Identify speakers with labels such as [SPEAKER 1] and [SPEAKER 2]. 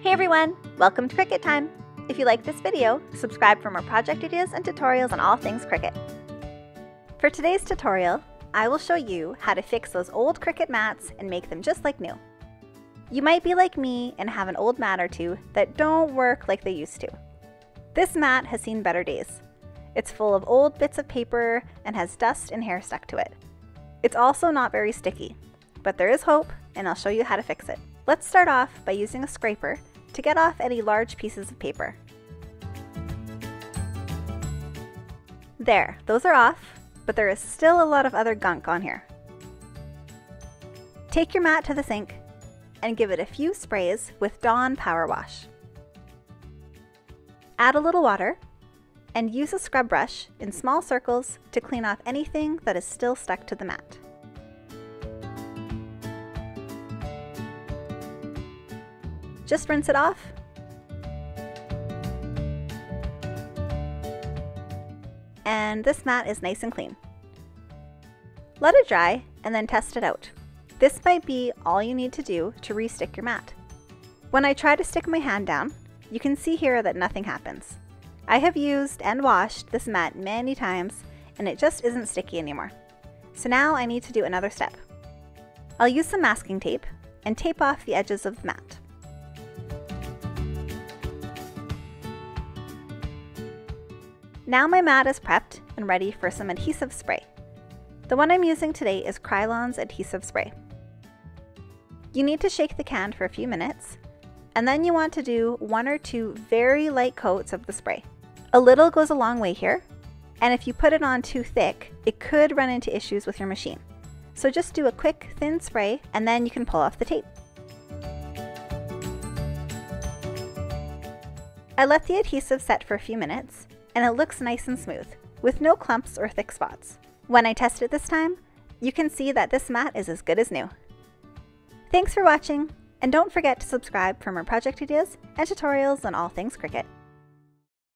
[SPEAKER 1] Hey everyone, welcome to Cricut Time. If you like this video, subscribe for more project ideas and tutorials on all things Cricut. For today's tutorial, I will show you how to fix those old Cricut mats and make them just like new. You might be like me and have an old mat or two that don't work like they used to. This mat has seen better days. It's full of old bits of paper and has dust and hair stuck to it. It's also not very sticky, but there is hope and I'll show you how to fix it. Let's start off by using a scraper to get off any large pieces of paper. There, those are off, but there is still a lot of other gunk on here. Take your mat to the sink and give it a few sprays with Dawn Power Wash. Add a little water and use a scrub brush in small circles to clean off anything that is still stuck to the mat. Just rinse it off. And this mat is nice and clean. Let it dry and then test it out. This might be all you need to do to re-stick your mat. When I try to stick my hand down, you can see here that nothing happens. I have used and washed this mat many times and it just isn't sticky anymore. So now I need to do another step. I'll use some masking tape and tape off the edges of the mat. Now my mat is prepped and ready for some adhesive spray. The one I'm using today is Krylon's adhesive spray. You need to shake the can for a few minutes, and then you want to do 1 or 2 very light coats of the spray. A little goes a long way here, and if you put it on too thick, it could run into issues with your machine. So just do a quick, thin spray, and then you can pull off the tape. I let the adhesive set for a few minutes, and it looks nice and smooth, with no clumps or thick spots. When I test it this time, you can see that this mat is as good as new. Thanks for watching, and don't forget to subscribe for more project ideas and tutorials on all things Cricut.